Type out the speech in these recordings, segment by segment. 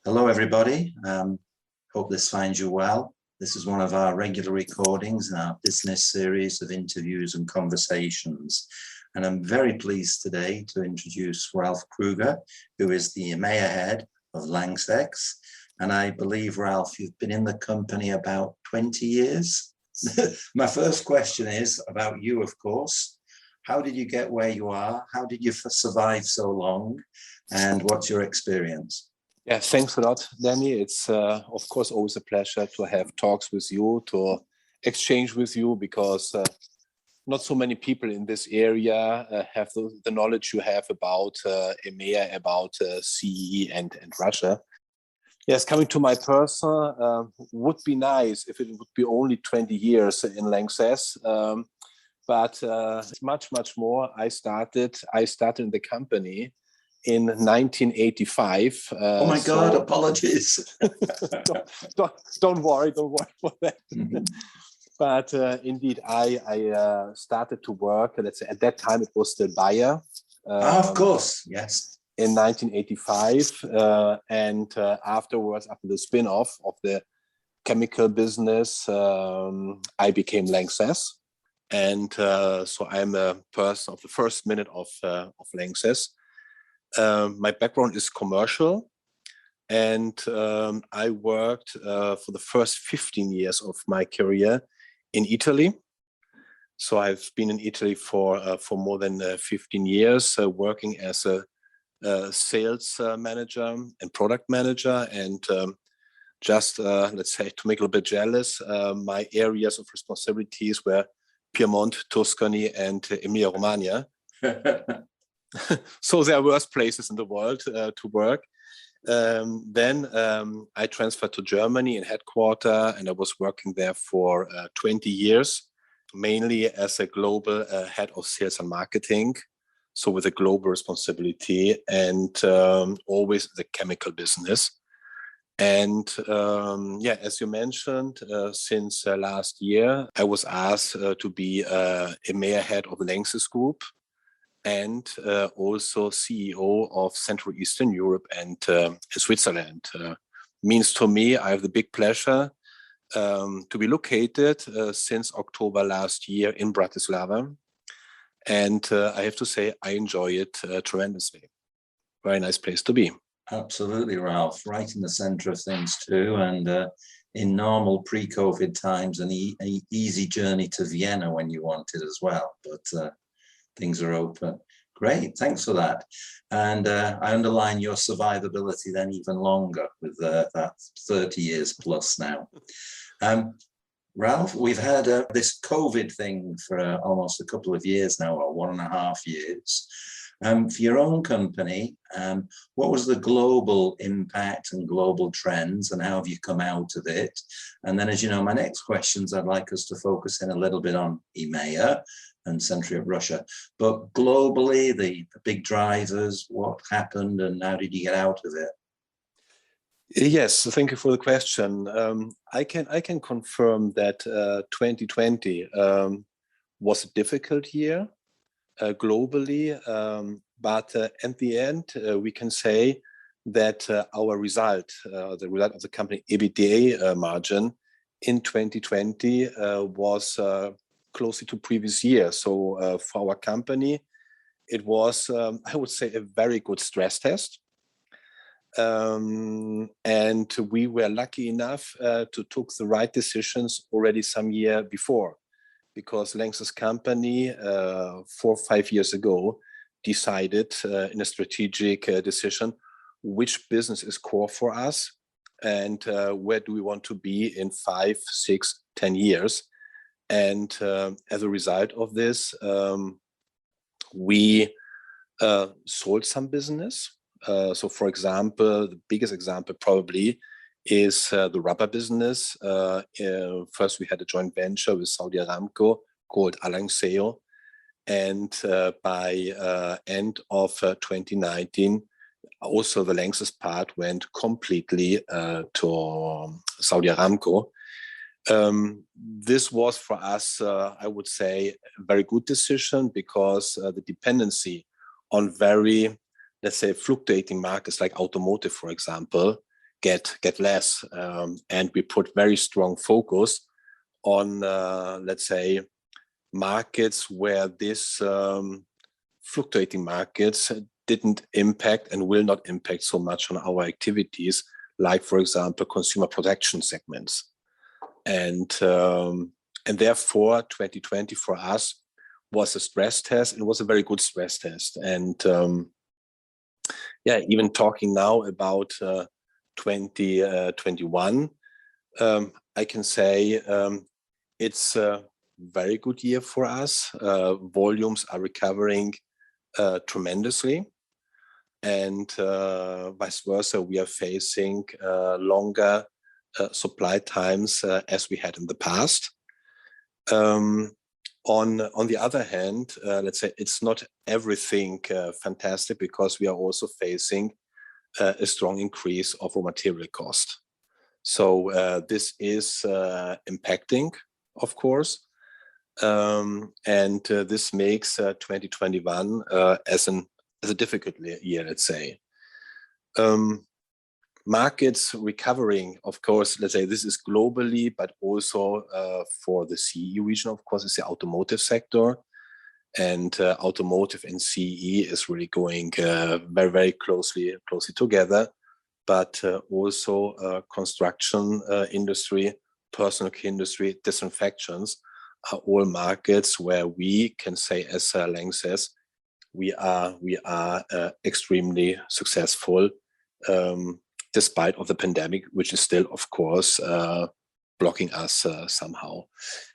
Hello, everybody. Hope this finds you well. This is one of our regular recordings in our business series of interviews and conversations. And I'm very pleased today to introduce Ralf Krüger, who is the EMEA head of LANXESS. And I believe, Ralf, you've been in the company about 20 years. My first question is about you, of course. How did you get where you are? How did you survive so long? And what's your experience? Yeah, thanks a lot, Danny. It's, of course, always a pleasure to have talks with you, to exchange with you, because not so many people in this area have the knowledge you have about EMEA, about CEE and Russia. Yes, coming to my person, would be nice if it would be only 20 years in LANXESS, but much more. I started in the company in 1985. Oh my God! Apologies. don't worry for that. Mm-hmm. But indeed, I started to work. Let's say at that time it was still Bayer. Of course, yes. In 1985, and afterwards, after the spin-off of the chemical business, I became LANXESS, and so I'm a person of the first minute of LANXESS. My background is commercial, and I worked for the first 15 years of my career in Italy. So I've been in Italy for more than 15 years, working as a sales manager and product manager, and just let's say, to make a little bit jealous, my areas of responsibilities were Piedmont, Tuscany, and Emilia Romagna. So there are worse places in the world to work. Then I transferred to Germany in headquarters, and I was working there for 20 years, mainly as a global head of sales and marketing. So with a global responsibility, and always the chemical business. And yeah, as you mentioned, since last year, I was asked to be EMEA head of LANXESS Group, and also CEO of Central Eastern Europe and Switzerland. Means to me, I have the big pleasure to be located since October last year in Bratislava. And I have to say, I enjoy it tremendously. Very nice place to be. Absolutely, Ralf. Right in the center of things too. And in normal pre-COVID times, an easy journey to Vienna when you wanted as well. But things are open. Great, thanks for that. And I underline your survivability then even longer with that 30 years plus now. Ralf, we've had this COVID thing for almost a couple of years now, or 1.5 years. For your own company, what was the global impact and global trends, and how have you come out of it? And then, as you know, my next questions, I'd like us to focus in a little bit on EMEA and Central Russia, but globally, the big drivers, what happened, and how did you get out of it? Yes, thank you for the question. I can confirm that 2020 was a difficult year globally, but at the end we can say that our result, the result of the company EBITDA margin in 2020 was closely to previous year. So for our company, it was, I would say, a very good stress test. And we were lucky enough to take the right decisions already some year before, because LANXESS company 4 or 5 years ago decided in a strategic decision which business is core for us and where do we want to be in 5, 6, 10 years. And as a result of this, we sold some business. So, for example, the biggest example probably is the rubber business. First, we had a joint venture with Saudi Aramco called Alangseo, and by end of 2019, also the LANXESS part went completely to Saudi Aramco. This was for us, I would say, a very good decision, because the dependency on very, let's say, fluctuating markets like automotive, for example, get less, and we put very strong focus on, let's say, markets where this fluctuating markets didn't impact and will not impact so much on our activities, like, for example, consumer protection segments. And therefore, 2020 for us was a stress test. It was a very good stress test. And even talking now about 2021, I can say it's a very good year for us. Volumes are recovering tremendously, and vice versa, we are facing longer supply times as we had in the past. On the other hand, let's say it's not everything fantastic, because we are also facing a strong increase of raw material cost. So this is impacting, of course, and this makes 2021 as a difficult year, let's say. Markets recovering, of course, let's say this is globally, but also for the CE region, of course, is the automotive sector. And automotive and CE is really going very, very closely together. But also construction industry, personal care industry, disinfections are all markets where we can say, as LANXESS, we are extremely successful, despite of the pandemic, which is still, of course, blocking us somehow.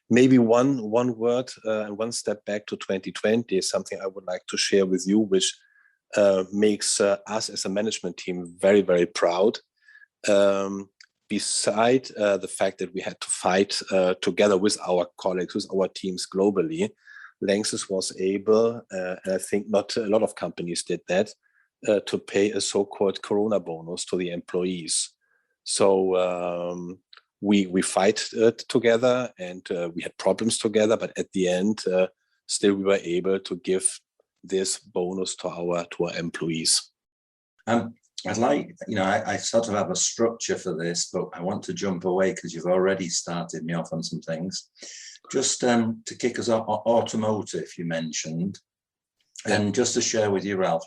Maybe one word and one step back to 2020 is something I would like to share with you, which makes us as a management team very, very proud. Beside the fact that we had to fight together with our colleagues, with our teams globally, LANXESS was able, and I think not a lot of companies did that, to pay a so-called Corona bonus to the employees. So we fight together, and we had problems together, but at the end, still we were able to give this bonus to our employees. I'd like, I sort of have a structure for this, but I want to jump away because you've already started me off on some things. Just to kick us off, automotive you mentioned, and just to share with you, Ralf,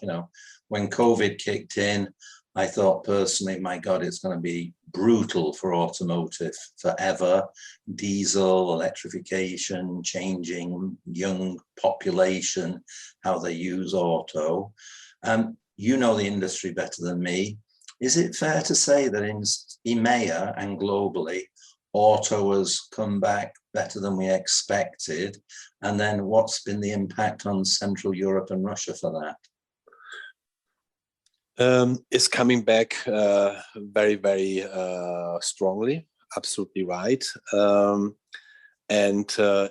when COVID kicked in, I thought personally, my God, it's going to be brutal for automotive forever. Diesel, electrification, changing young population, how they use auto. You know the industry better than me. Is it fair to say that in EMEA and globally, auto has come back better than we expected? And then what's been the impact on Central Europe and Russia for that? It's coming back very, very strongly. Absolutely right. And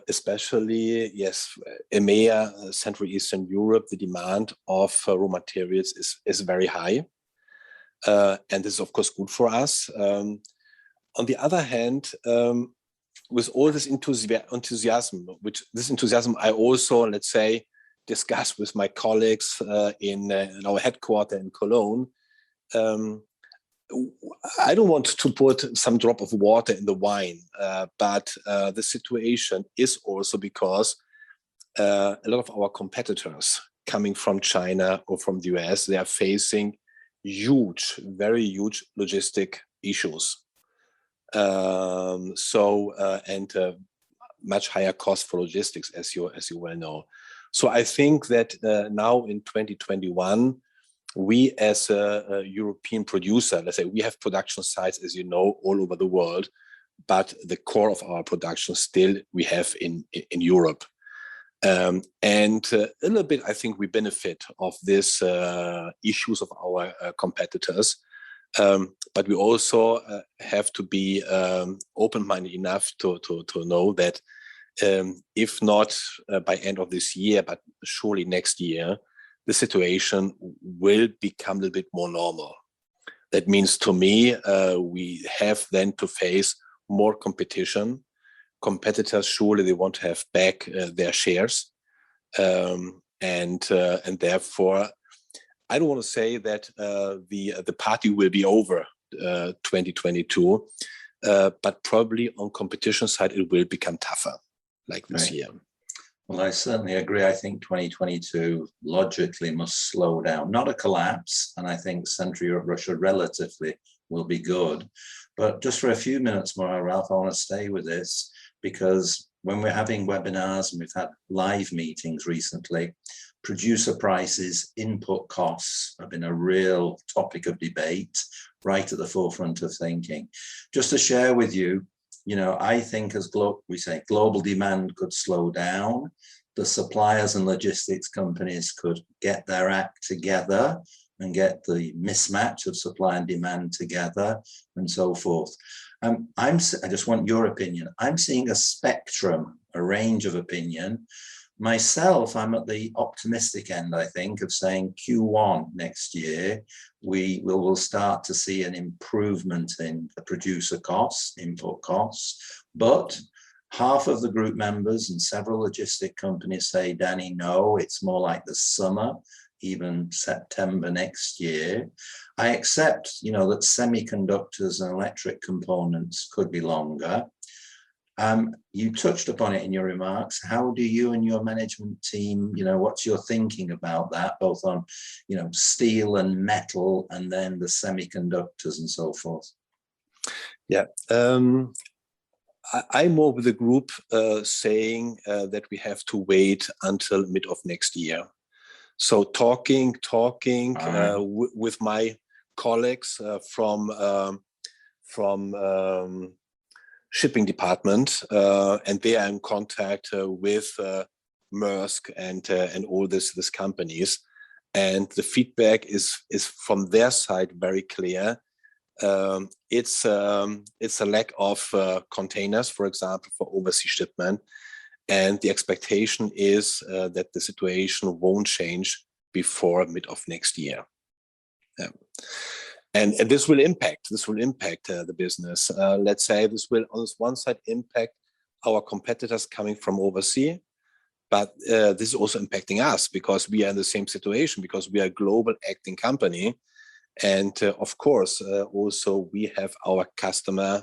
especially, yes, EMEA, Central Eastern Europe, the demand of raw materials is very high. And this is, of course, good for us. On the other hand, with all this enthusiasm, I also, let's say, discuss with my colleagues in our headquarters in Cologne. I don't want to put some drop of water in the wine, but the situation is also because a lot of our competitors coming from China or from the US, they are facing very huge logistic issues. And much higher cost for logistics, as you well know. So I think that now in 2021, we as a European producer, let's say we have production sites, as you know, all over the world, but the core of our production still we have in Europe. And a little bit, I think we benefit of this issues of our competitors. But we also have to be open-minded enough to know that if not by end of this year, but surely next year, the situation will become a little bit more normal. That means to me, we have then to face more competition. Competitors, surely they want to have back their shares. And therefore, I don't want to say that the party will be over 2022. But probably on competition side, it will become tougher like this year. Well, I certainly agree. I think 2022 logically must slow down, not a collapse. And I think Central Europe, Russia relatively will be good. But just for a few minutes more, Ralf, I want to stay with this, because when we're having webinars and we've had live meetings recently, producer prices, input costs have been a real topic of debate, right at the forefront of thinking. Just to share with you, I think as we say, global demand could slow down, the suppliers and logistics companies could get their act together and get the mismatch of supply and demand together and so forth. I just want your opinion. I'm seeing a spectrum, a range of opinion. Myself, I'm at the optimistic end, I think, of saying Q1 next year, we will start to see an improvement in the producer costs, input costs. But half of the group members and several logistic companies say, Danny, no, it's more like the summer, even September next year. I accept, that semiconductors and electric components could be longer. You touched upon it in your remarks. How do you and your management team, what's your thinking about that, both on, steel and metal, and then the semiconductors and so forth? Yeah, I'm more with the group saying that we have to wait until mid of next year. So talking with my colleagues from shipping department, and they are in contact with Maersk and all these companies, and the feedback is from their side very clear. It's a lack of containers, for example, for overseas shipment, and the expectation is that the situation won't change before mid of next year. And this will impact the business. Let's say this will on this one side impact our competitors coming from overseas, but this is also impacting us because we are in the same situation, because we are a global acting company. And of course, also we have our customer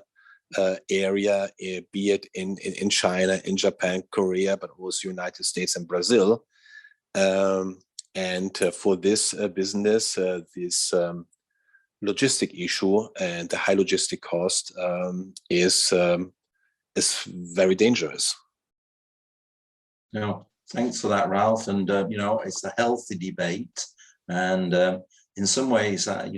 area, be it in China, in Japan, Korea, but also United States and Brazil. And for this business, this logistic issue and the high logistic cost is very dangerous. Thanks for that, Ralf. And it's a healthy debate, and in some ways, I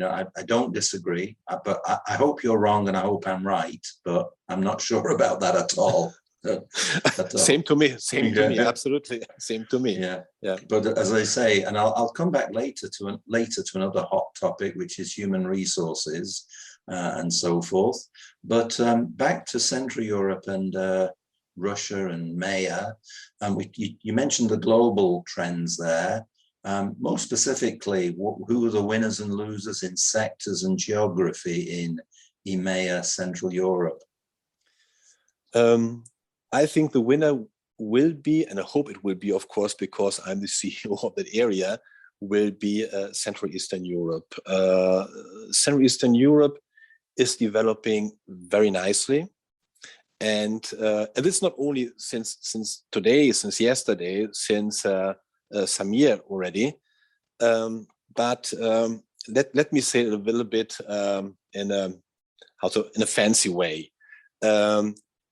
don't disagree. But I hope you're wrong, and I hope I'm right. But I'm not sure about that at all. Same to me. Absolutely, same to me. Yeah. But as I say, and I'll come back later to another hot topic, which is human resources and so forth. But back to Central Europe and Russia and EMEA, you mentioned the global trends there. Most specifically, who are the winners and losers in sectors and geography in EMEA, Central Europe? I think the winner will be, and I hope it will be, of course, because I'm the CEO of that area, will be Central Eastern Europe. Central Eastern Europe is developing very nicely. And this is not only since today, since yesterday, since some year already. But let me say it a little bit in a fancy way.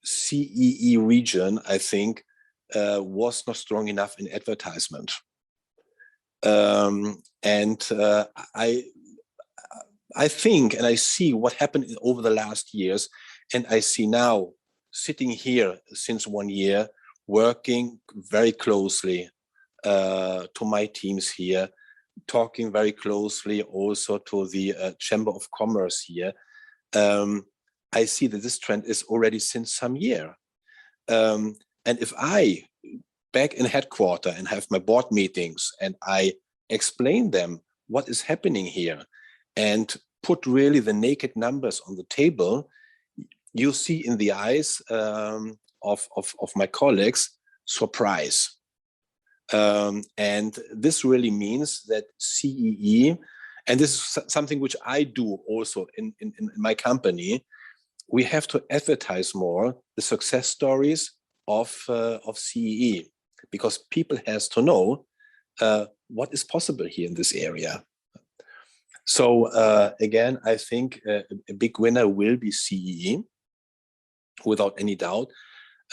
CEE region, I think, was not strong enough in advertisement. And I think, and I see what happened over the last years, and I see now sitting here since 1 year, working very closely to my teams here, talking very closely also to the Chamber of Commerce here. I see that this trend is already since some year. And if I, back in headquarters and have my board meetings and I explain them what is happening here and put really the naked numbers on the table, you see in the eyes of my colleagues, surprise. And this really means that CEE And this is something which I do also in my company. We have to advertise more the success stories of CEE, because people has to know what is possible here in this area. So again, I think a big winner will be CEE, without any doubt.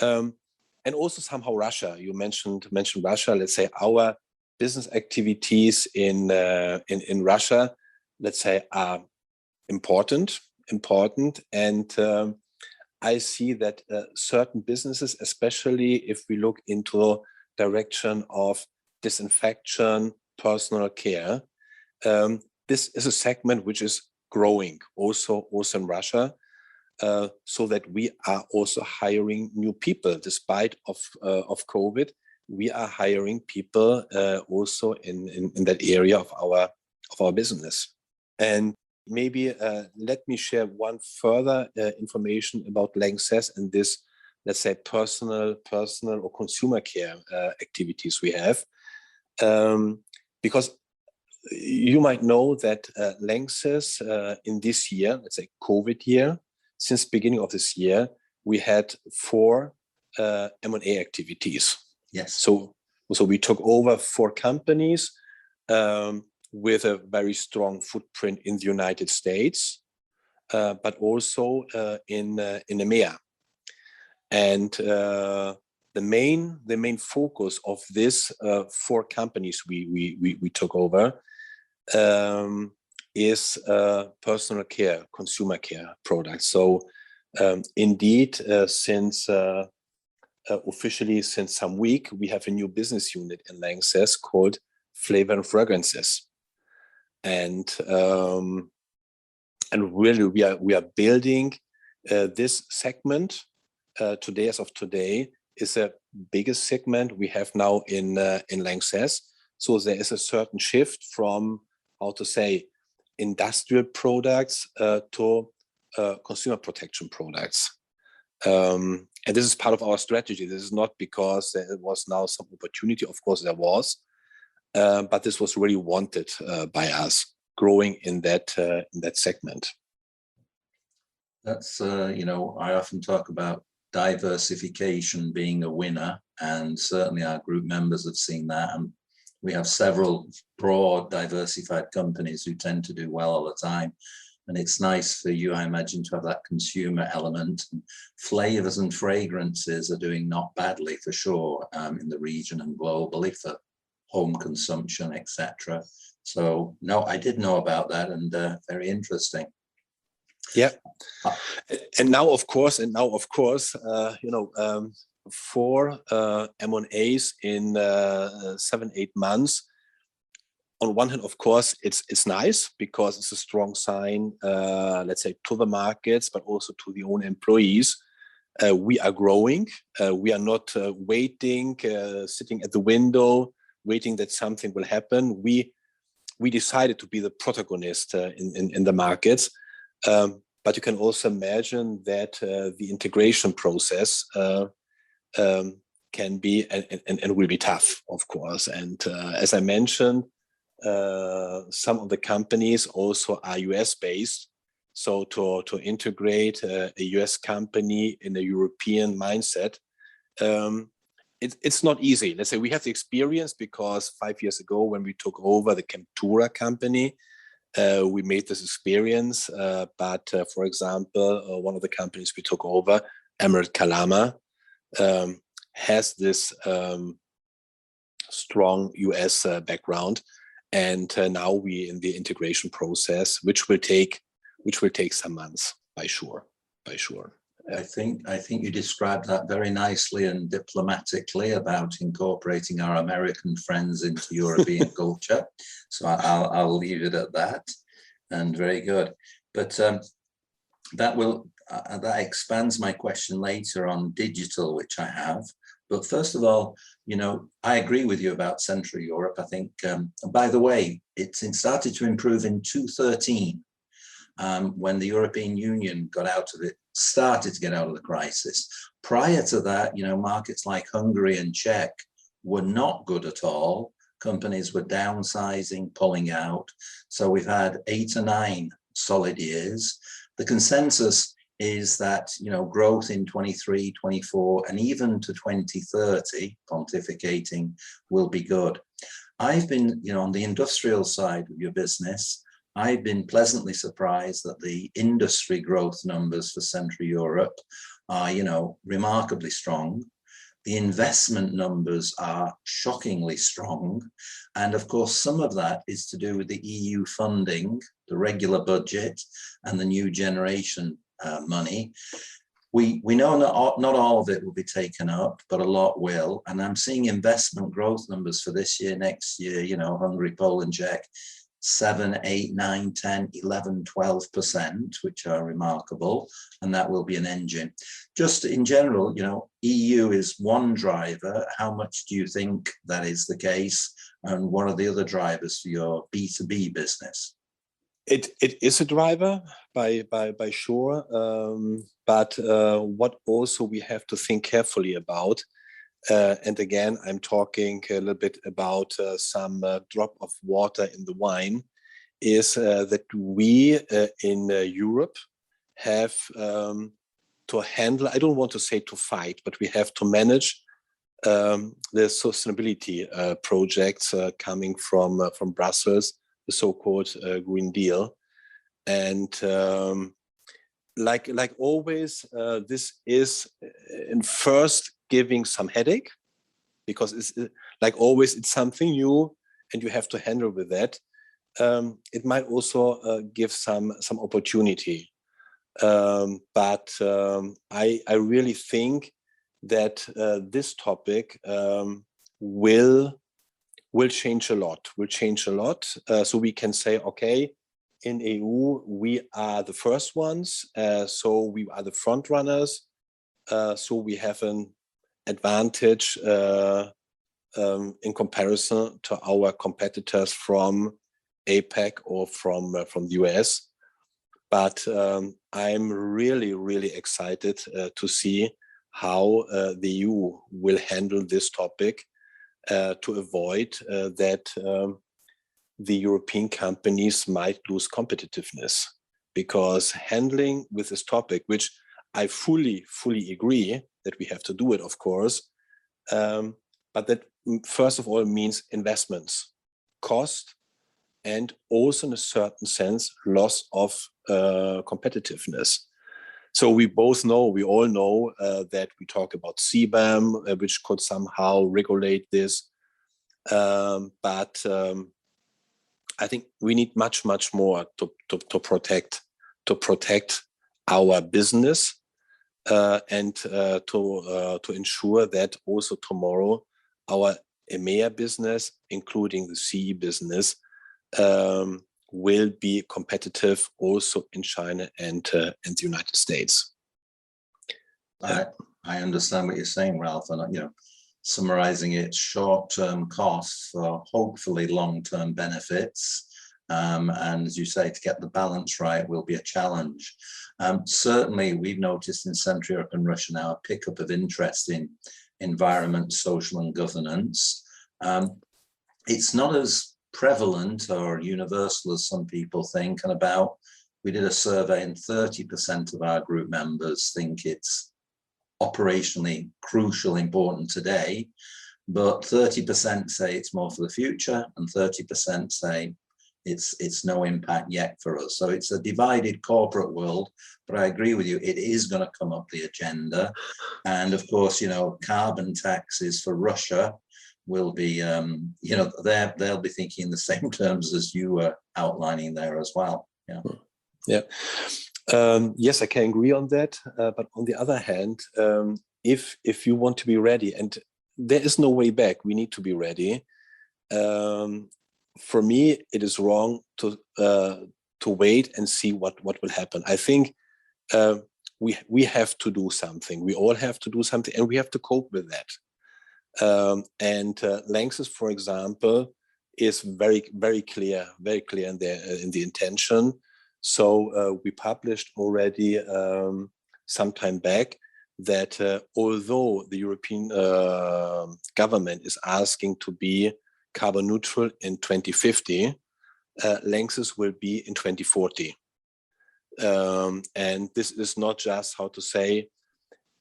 And also somehow Russia. You mentioned Russia. Let's say our business activities in Russia, let's say, are important, and I see that certain businesses, especially if we look into direction of disinfection, personal care, this is a segment which is growing also in Russia, so that we are also hiring new people despite of COVID. We are hiring people also in that area of our business. And maybe let me share one further information about LANXESS and this, let's say, personal or consumer care activities we have, because you might know that LANXESS in this year, let's say COVID year, since beginning of this year, we had 4 M&A activities. Yes. So we took over 4 companies with a very strong footprint in the United States, but also in EMEA. And the main focus of this 4 companies we took over is personal care, consumer care products. So indeed, since officially since some week, we have a new business unit in LANXESS called Flavor and Fragrances. And really we are building this segment today. As of today, is the biggest segment we have now in LANXESS. So there is a certain shift from, how to say, industrial products to consumer protection products. And this is part of our strategy. This is not because there was now some opportunity. Of course there was, but this was really wanted by us, growing in that segment. That's I often talk about diversification being a winner, and certainly our group members have seen that. And we have several broad diversified companies who tend to do well all the time. And it's nice for you, I imagine, to have that consumer element. And flavors and fragrances are doing not badly for sure in the region and globally for home consumption, etc. So no, I did know about that, and very interesting. Yeah, and now of course, 4 M&As in 7-8 months. On one hand, of course, it's nice because it's a strong sign, let's say, to the markets, but also to the own employees. We are growing. We are not waiting, sitting at the window, waiting that something will happen. We decided to be the protagonist in the markets. But you can also imagine that the integration process can be and will be tough, of course. And as I mentioned, some of the companies also are US based. So to integrate a US company in a European mindset, it's not easy. Let's say we have the experience because 5 years ago when we took over the Chemtura company, we made this experience. But for example, one of the companies we took over, Emerald Kalama, has this strong US background. And now we in the integration process, which will take some months, by sure. I think you described that very nicely and diplomatically about incorporating our American friends into European culture. So I'll leave it at that. And very good. But that expands my question later on digital, which I have. But first of all, I agree with you about Central Europe. I think, by the way, it started to improve in 2013 when the European Union started to get out of the crisis. Prior to that, markets like Hungary and Czech were not good at all. companies were downsizing, pulling out. So we've had 8 or 9 solid years. The consensus is that, growth in 23, 24, and even to 2030, pontificating, will be good. I've been, on the industrial side of your business, I've been pleasantly surprised that the industry growth numbers for Central Europe are, remarkably strong. The investment numbers are shockingly strong. And of course, some of that is to do with the EU funding, the regular budget, and the new generation money. We know not all of it will be taken up, but a lot will. And I'm seeing investment growth numbers for this year, next year, Hungary, Poland, Czech, 7, 8, 9, 10, 11, 12%, which are remarkable. And that will be an engine. Just in general, EU is one driver. How much do you think that is the case? And what are the other drivers for your B2B business? It is a driver by sure, but what also we have to think carefully about, and again, I'm talking a little bit about some drop of water in the wine, is that we in Europe have to handle, I don't want to say to fight, but we have to manage the sustainability projects coming from Brussels, the so-called Green Deal. And like always, this is in first giving some headache, because it's like always, it's something new and you have to handle with that. It might also give some opportunity. But I really think that this topic will change a lot. So we can say, okay, in EU, we are the first ones. So we are the front runners. So we have an advantage in comparison to our competitors from APAC or from the US. But I'm really excited to see how the EU will handle this topic to avoid that the European companies might lose competitiveness. Because handling with this topic, which I fully agree that we have to do it, of course, but that first of all means investments, cost, and also in a certain sense, loss of competitiveness. So we all know that we talk about CBAM, which could somehow regulate this. But I think we need much more to protect our business and to ensure that also tomorrow our EMEA business, including the CE business, will be competitive also in China and the United States. I understand what you're saying, Ralf, and summarizing it, short-term costs for hopefully long-term benefits. And as you say, to get the balance right will be a challenge. Certainly, we've noticed in Central Europe and Russia now a pickup of interest in environment, social and governance. It's not as prevalent or universal as some people think. And we did a survey and 30% of our group members think it's operationally crucial, important today, but 30% say it's more for the future and 30% say it's no impact yet for us. So it's a divided corporate world, but I agree with you, it is going to come up the agenda. And of course, carbon taxes for Russia will be, they'll be thinking in the same terms as you were outlining there as well. Yeah. Yes, I can agree on that. But on the other hand, if you want to be ready, and there is no way back, we need to be ready. For me, it is wrong to wait and see what will happen. I think we have to do something. We all have to do something, and we have to cope with that. And LANXESS, for example, is very clear in the intention. So we published already some time back that although the European government is asking to be carbon neutral in 2050. LANXESS will be in 2040. And this is not just, how to say,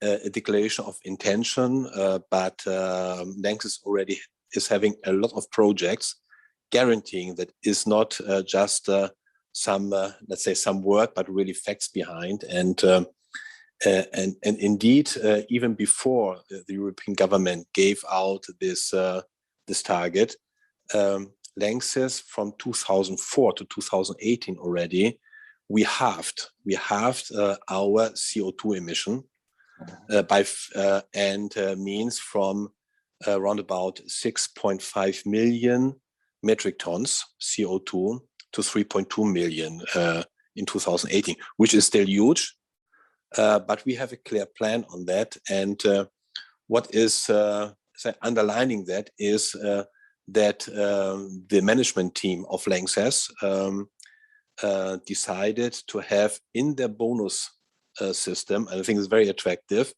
a declaration of intention, but LANXESS already is having a lot of projects guaranteeing that is not just some, let's say, some word, but really facts behind. And indeed, even before the European government gave out this target, LANXESS from 2004 to 2018 already, we halved our CO2 emission means from around about 6.5 million metric tons CO2 to 3.2 million in 2018, which is still huge. But we have a clear plan on that. And what is underlining that is that the management team of LANXESS decided to have in their bonus system, and I think it's very attractive,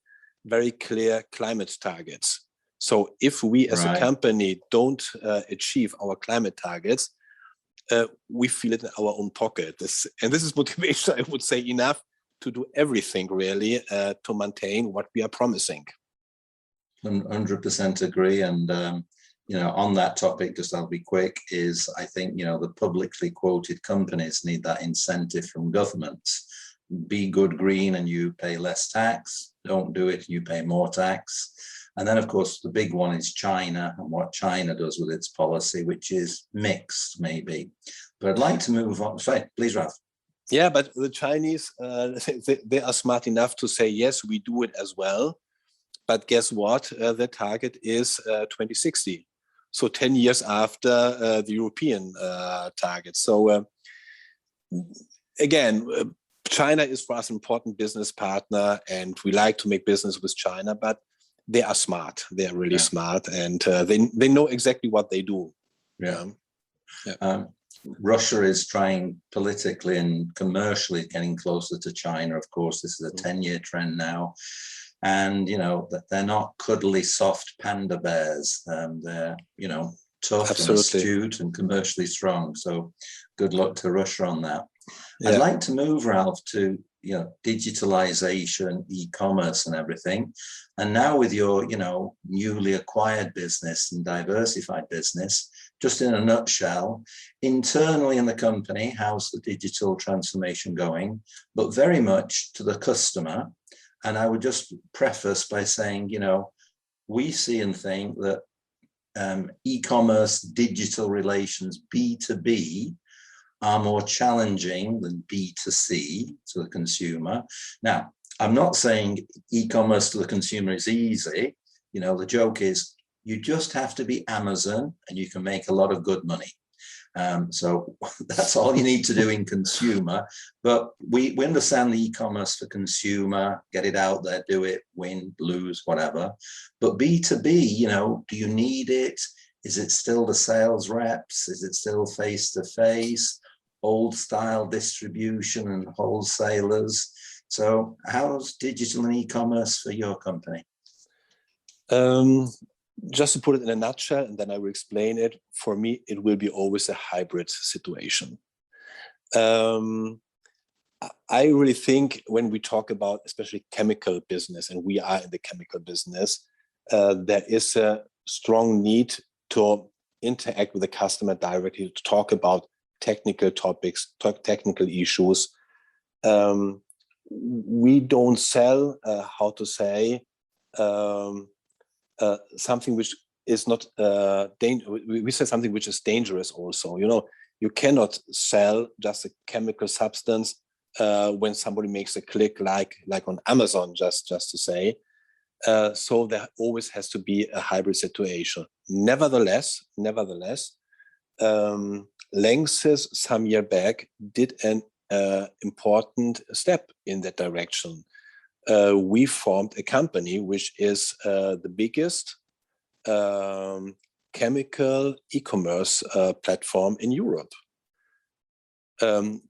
very clear climate targets. So if we as a company don't achieve our climate targets, we feel it in our own pocket. This is motivation, I would say, enough to do everything really to maintain what we are promising. 100% agree. And on that topic, just I'll be quick, is I think, the publicly quoted companies need that incentive from governments. Be good green and you pay less tax. Don't do it, you pay more tax. And then, of course, the big one is China and what China does with its policy, which is mixed, maybe. But I'd like to move on. Sorry, please, Ralf. Yeah, but the Chinese, they are smart enough to say, yes, we do it as well. But guess what? The target is 2060. So 10 years after the European target. So again, China is for us an important business partner, and we like to make business with China, but they are smart. They are really smart, and they know exactly what they do. Russia is trying politically and commercially getting closer to China. Of course, this is a 10-year trend now. And, they're not cuddly, soft panda bears. They're, tough and astute and commercially strong. So good luck to Russia on that. I'd like to move, Ralf, to, digitalization, e-commerce and everything. And now with your, newly acquired business and diversified business, just in a nutshell, internally in the company, how's the digital transformation going? But very much to the customer. And I would just preface by saying, we see and think that e-commerce digital relations B2B are more challenging than B2C to the consumer. Now, I'm not saying e-commerce to the consumer is easy. The joke is you just have to be Amazon and you can make a lot of good money. So that's all you need to do in consumer. But we understand the e-commerce for consumer, get it out there, do it, win, lose, whatever. But B2B, do you need it? Is it still the sales reps? Is it still face-to-face, old style distribution and wholesalers? So how's digital and e-commerce for your company? Just to put it in a nutshell, and then I will explain it, for me, it will be always a hybrid situation. I really think when we talk about especially chemical business, and we are in the chemical business, there is a strong need to interact with the customer directly, to talk about technical topics, technical issues. We don't sell, something which is not we say something which is dangerous also. You cannot sell just a chemical substance when somebody makes a click like on Amazon, just to say. So there always has to be a hybrid situation. Nevertheless, LANXESS some year back did an important step in that direction. We formed a company which is the biggest chemical e-commerce platform in Europe.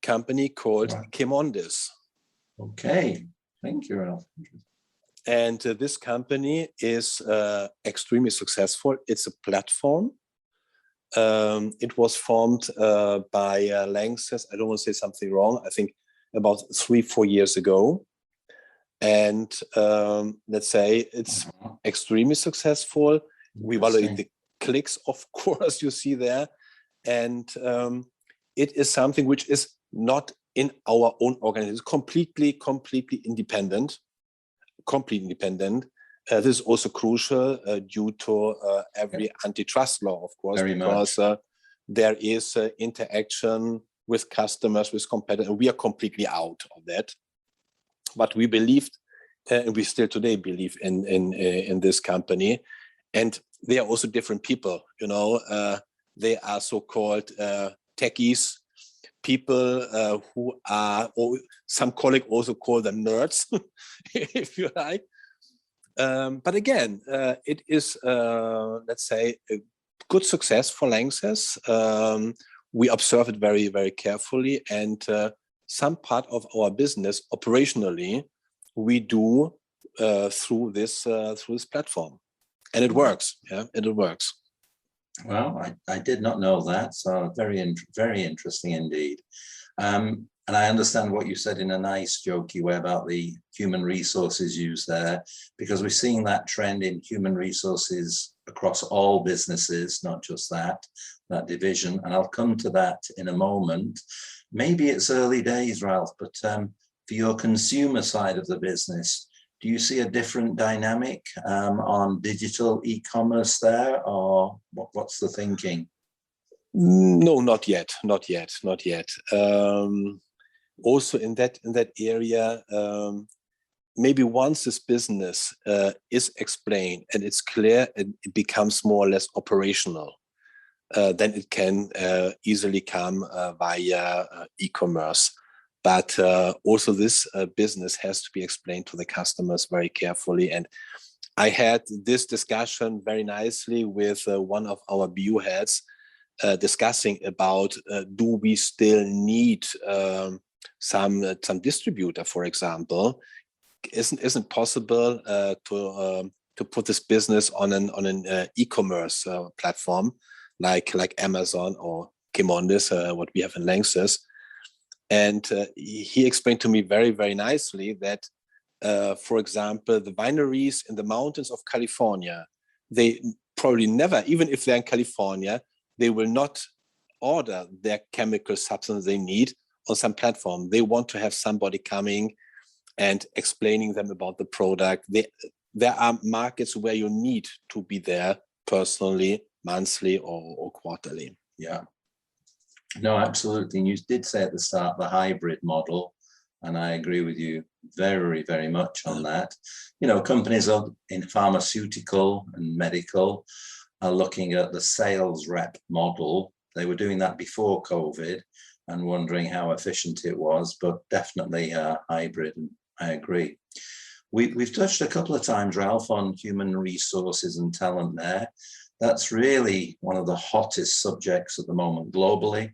Company called Chemondis. Okay, thank you, Ralf. And this company is extremely successful. It's a platform It was formed by LANXESS. I don't want to say something wrong. I think about 3-4 years ago. And let's say it's extremely successful. We evaluate the clicks, of course, you see there. And it is something which is not in our own organization, completely independent, This is also crucial due to every antitrust law, of course, because there is interaction with customers, with competitors. We are completely out of that. But we believed, and we still today believe in this company. And they are also different people, you know. They are so-called techies, people who are, or some colleague also call them nerds, if you like. But again, it is, let's say, a good success for LANXESS. We observe it very, very carefully, and some part of our business operationally we do through this platform, and it works. Yeah, and it works. Well, I did not know that, so very interesting indeed. And I understand what you said in a nice jokey way about the human resources used there, because we're seeing that trend in human resources across all businesses, not just that division. And I'll come to that in a moment. Maybe it's early days, Ralf, but for your consumer side of the business, do you see a different dynamic on digital e-commerce there, or what's the thinking? No, not yet. Also in that area, maybe once this business is explained and it's clear and it becomes more or less operational, then it can easily come via e-commerce. But also this business has to be explained to the customers very carefully. And I had this discussion very nicely with one of our BU heads, discussing about do we still need some distributor, for example. Isn't possible to put this business on an e-commerce platform like Amazon or Chemondis, what we have in LANXESS. And he explained to me very, very nicely that, for example, the wineries in the mountains of California, they probably never, even if they're in California, they will not order their chemical substance they need on some platform. They want to have somebody coming and explaining them about the product. There are markets where you need to be there personally, monthly or quarterly. Yeah. No, absolutely. And you did say at the start the hybrid model, and I agree with you very, very much on that. You know, companies in pharmaceutical and medical are looking at the sales rep model. They were doing that before COVID and wondering how efficient it was, but definitely hybrid, and I agree. We've touched a couple of times, Ralf, on human resources and talent there. That's really one of the hottest subjects at the moment globally,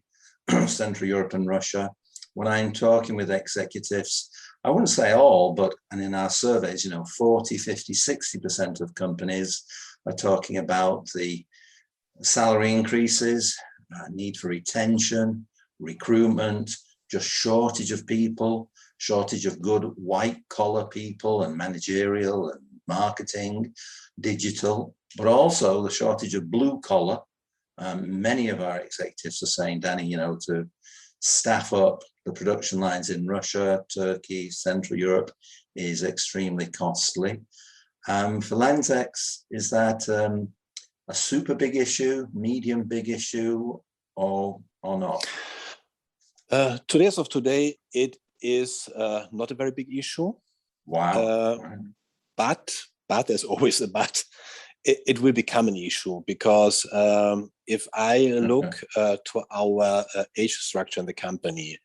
Central Europe and Russia. When I'm talking with executives, I wouldn't say all, but and in our surveys, you know, 40, 50, 60% of companies are talking about the salary increases, need for retention, recruitment, just shortage of people, shortage of good white collar people and managerial and marketing, digital, but also the shortage of blue collar. Many of our executives are saying, Danny, you know, to staff up the production lines in Russia, Turkey, Central Europe is extremely costly. For LANXESS, is that a super big issue, medium big issue, or not? As of today, it is not a very big issue. Wow. But there's always a but. It will become an issue because if I look to our age structure in the company,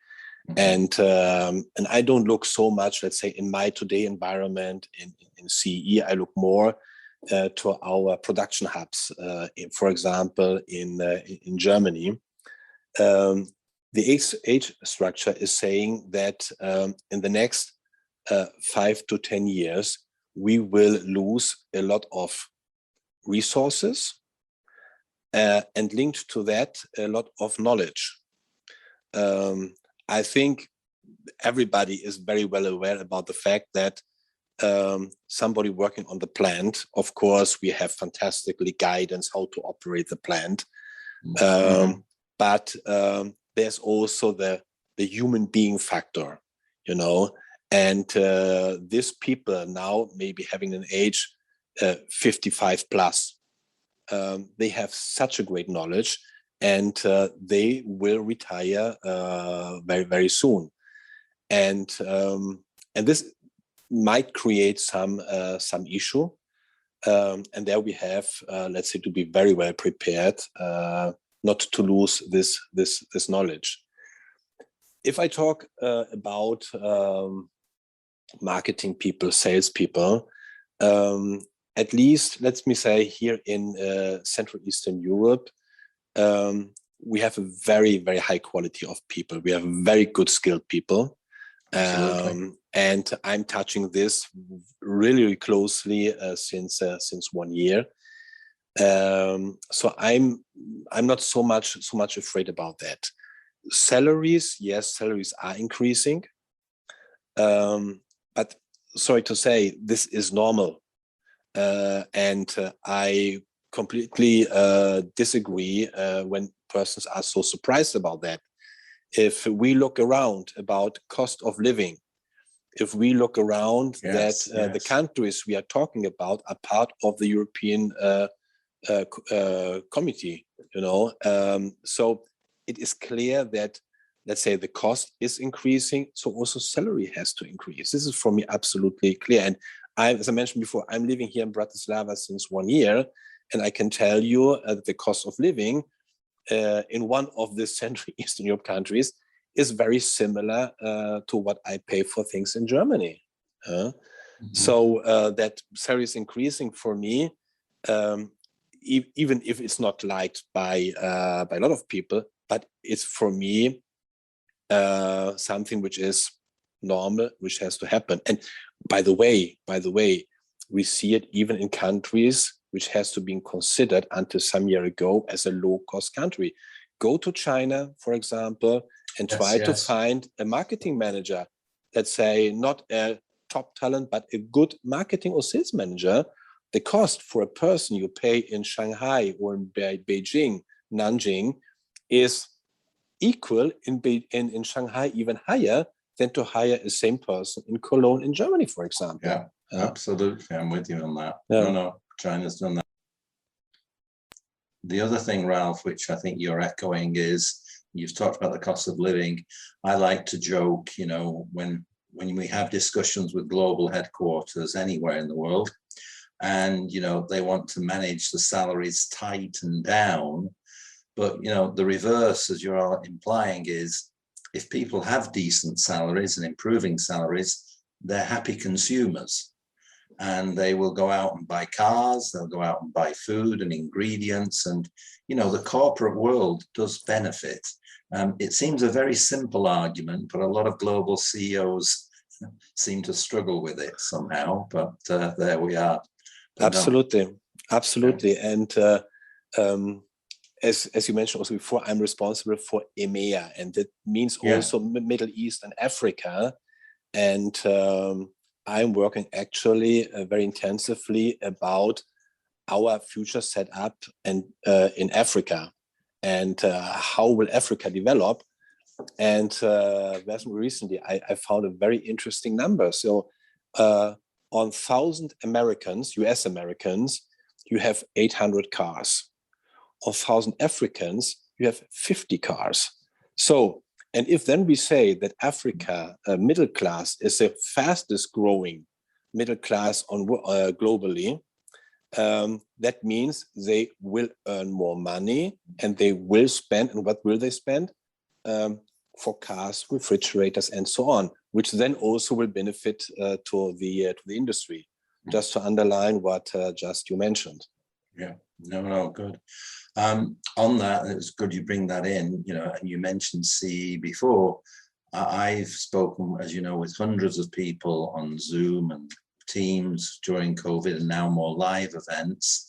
and I don't look so much, let's say, in my today environment in CE, I look more to our production hubs, for example, in Germany. The age structure is saying that in the next 5 to 10 years, we will lose a lot of resources, and linked to that, a lot of knowledge. I think everybody is very well aware about the fact that somebody working on the plant, of course, we have fantastically guidance how to operate the plant. But there's also the human being factor, you know, and these people now maybe having an age 55 plus, they have such a great knowledge, and they will retire very, very soon. And this might create some issue. And there we have, let's say, to be very well prepared, not to lose this knowledge. If I talk about marketing people, sales people, at least, let me say, here in Central Eastern Europe, we have a very, very high quality of people. We have very good skilled people. And I'm touching this really closely since 1 year. So I'm not so much afraid about that. Salaries, yes, salaries are increasing. But sorry to say, this is normal. And I completely disagree when persons are so surprised about that. If we look around about cost of living, if we look around the countries we are talking about are part of the European committee, you know, so it is clear that, let's say, the cost is increasing, so also salary has to increase. This is for me absolutely clear. And as I mentioned before, I'm living here in Bratislava since 1 year, and I can tell you that the cost of living in one of the Central Eastern Europe countries is very similar to what I pay for things in Germany. So that salary is increasing for me, even if it's not liked by a lot of people, but it's for me something which is normal, which has to happen. And by the way, we see it even in countries which has to be considered until some year ago as a low-cost country. Go to China, for example, and try to find a marketing manager, let's say not a top talent, but a good marketing or sales manager. The cost for a person you pay in Shanghai or in Beijing, Nanjing, is equal in Shanghai, even higher than to hire a same person in Cologne in Germany, for example. Yeah, absolutely. I'm with you on that. No, China's done that. The other thing, Ralf, which I think you're echoing, is you've talked about the cost of living. I like to joke, you know, when we have discussions with global headquarters anywhere in the world, and, you know, they want to manage the salaries tight and down. But, you know, the reverse, as you're implying, is if people have decent salaries and improving salaries, they're happy consumers. And they will go out and buy cars, they'll go out and buy food and ingredients. And, you know, the corporate world does benefit. It seems a very simple argument, but a lot of global CEOs seem to struggle with it somehow. But there we are. But absolutely. And as you mentioned also before, I'm responsible for EMEA, and that means also Middle East and Africa. And I'm working actually very intensively about our future setup and in Africa, and how will Africa develop. And recently I found a very interesting number. So on 1,000 Americans, US Americans, you have 800 cars. Of 1,000 Africans, you have 50 cars. So, and if then we say that Africa middle class is the fastest growing middle class on globally, that means they will earn more money and they will spend. And what will they spend? For cars, refrigerators, and so on, which then also will benefit to the industry. Just to underline what just you mentioned. Yeah, no, good. On that, it's good you bring that in, you know, and you mentioned CE before. I've spoken, as you know, with hundreds of people on Zoom and Teams during COVID, and now more live events.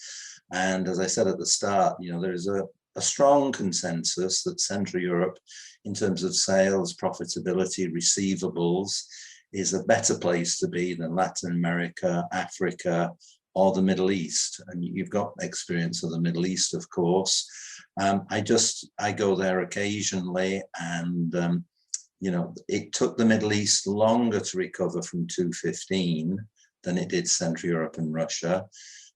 And as I said at the start, there is a strong consensus that Central Europe, in terms of sales, profitability, receivables, is a better place to be than Latin America, Africa, or the Middle East. And you've got experience of the Middle East, of course. I go there occasionally, and it took the Middle East longer to recover from 2015 than it did Central Europe and Russia.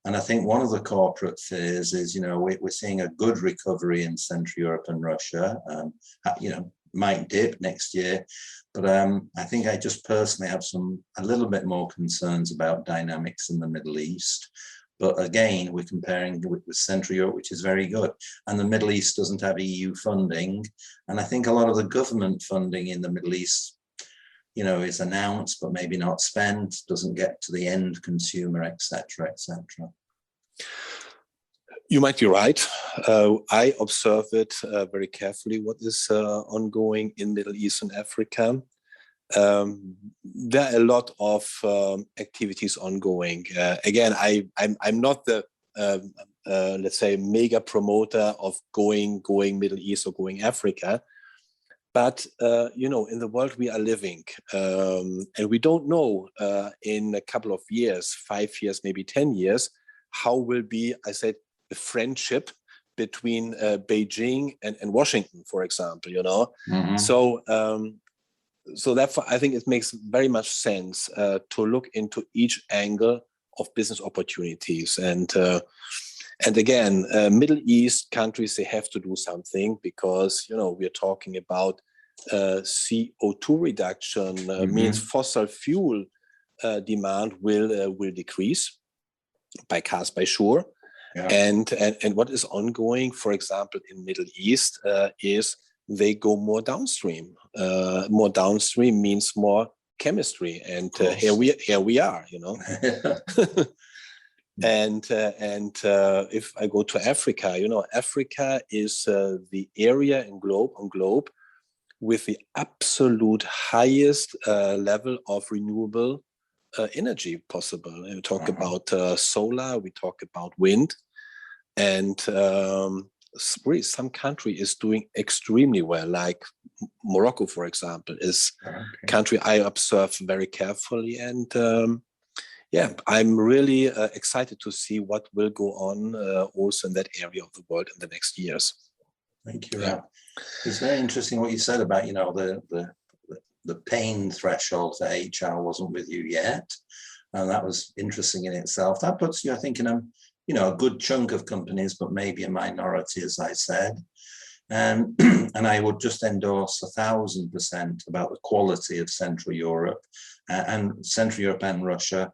And I think one of the corporate fears is, we're seeing a good recovery in Central Europe and Russia. Might dip next year, but I think I just personally have a little bit more concerns about dynamics in the Middle East. But again, we're comparing with Central Europe, which is very good, and the Middle East doesn't have EU funding. And I think a lot of the government funding in the Middle East, is announced but maybe not spent, doesn't get to the end consumer, etc., etc. You might be right. I observe it very carefully, what is ongoing in Middle East and Africa. There are a lot of activities ongoing. Again, I'm not the, let's say, mega promoter of going Middle East or going Africa. But, in the world we are living, and we don't know in a couple of years, 5 years, maybe 10 years, how will be, I said, the friendship between Beijing and Washington, for example, Mm-hmm. So therefore, I think it makes very much sense to look into each angle of business opportunities. And again, Middle East countries, they have to do something because, we are talking about CO2 reduction, Mm-hmm. means fossil fuel demand will decrease by cars, by sure. Yeah. And what is ongoing, for example, in Middle East is they go more downstream. More downstream means more chemistry, and here we are, And if I go to Africa, Africa is the area on globe with the absolute highest level of renewable energy possible. We talk about solar, we talk about wind, and really some country is doing extremely well, like Morocco, for example, is a country I observe very carefully. And I'm really excited to see what will go on also in that area of the world in the next years. Thank you, Ralf. It's very interesting what you said about, the pain threshold for HR wasn't with you yet. And that was interesting in itself. That puts you, I think, in a good chunk of companies, but maybe a minority, as I said. And I would just endorse 1,000% about the quality of Central Europe and Russia.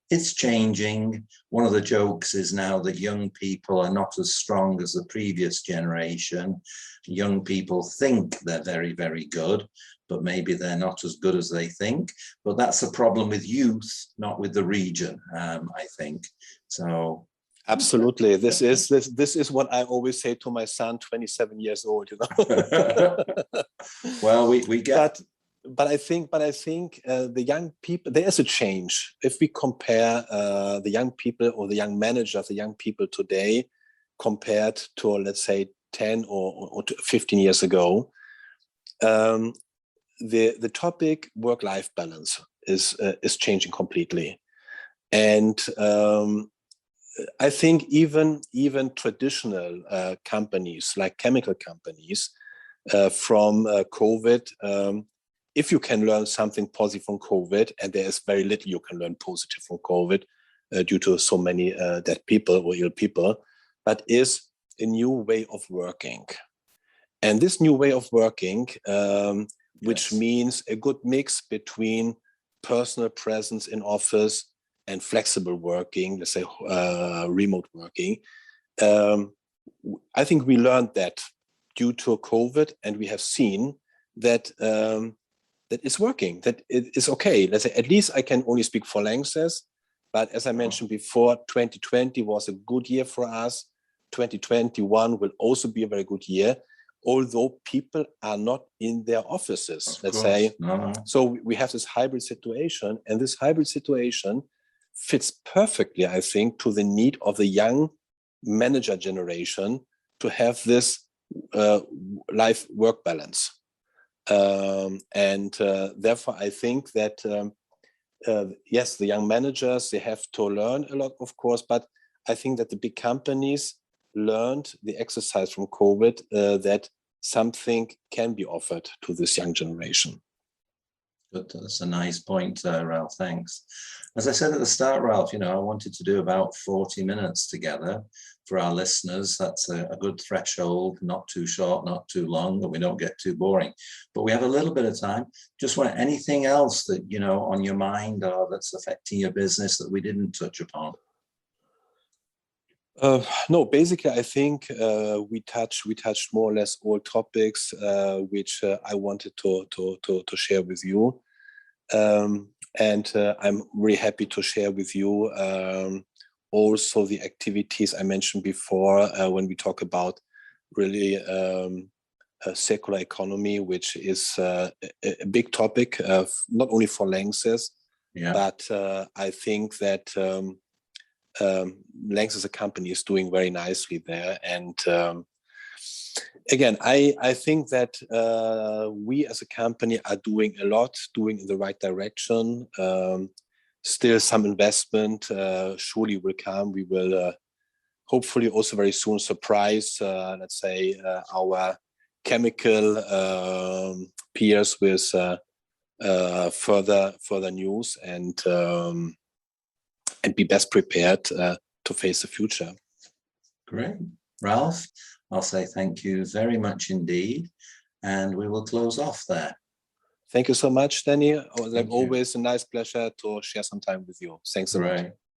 It's changing. One of the jokes is now that young people are not as strong as the previous generation. Young people think they're very, very good, but maybe they're not as good as they think. But that's a problem with youth, not with the region, I think. So absolutely, this is what I always say to my son, 27 years old. Well, we get. But I think the young people, there is a change. If we compare the young people or the young managers, the young people today, compared to, let's say, 10 or 15 years ago, the topic work-life balance is changing completely. And I think even traditional companies like chemical companies from COVID. If you can learn something positive from COVID, and there is very little you can learn positive from COVID due to so many dead people or ill people, but is a new way of working. And this new way of working, which means a good mix between personal presence in office and flexible working, let's say remote working. I think we learned that due to COVID, and we have seen that that is working, that it is okay. Let's say, at least I can only speak for LANXESS, but as I mentioned before, 2020 was a good year for us. 2021 will also be a very good year, although people are not in their offices, let's say. No. So we have this hybrid situation, and this hybrid situation fits perfectly, I think, to the need of the young manager generation to have this life-work balance. Therefore, I think that, yes, the young managers, they have to learn a lot, of course, but I think that the big companies learned the exercise from COVID, that something can be offered to this young generation. Good. That's a nice point, Ralf. Thanks. As I said at the start, Ralf, I wanted to do about 40 minutes together for our listeners. That's a good threshold, not too short, not too long, that we don't get too boring. But we have a little bit of time. Just want anything else that, on your mind or that's affecting your business that we didn't touch upon? No, basically, I think we touched more or less all topics which I wanted to share with you, and I'm really happy to share with you also the activities I mentioned before when we talk about really a circular economy, which is a big topic not only for LANXESS, but I think that LANXESS as a company is doing very nicely there. And again, I think that we as a company are doing a lot, doing in the right direction. Still some investment surely will come. We will hopefully also very soon surprise, let's say, our chemical peers with further news and be best prepared to face the future. Great. Ralf, I'll say thank you very much indeed, and we will close off there. Thank you so much, Danny. Like always, a nice pleasure to share some time with you. Thanks a lot.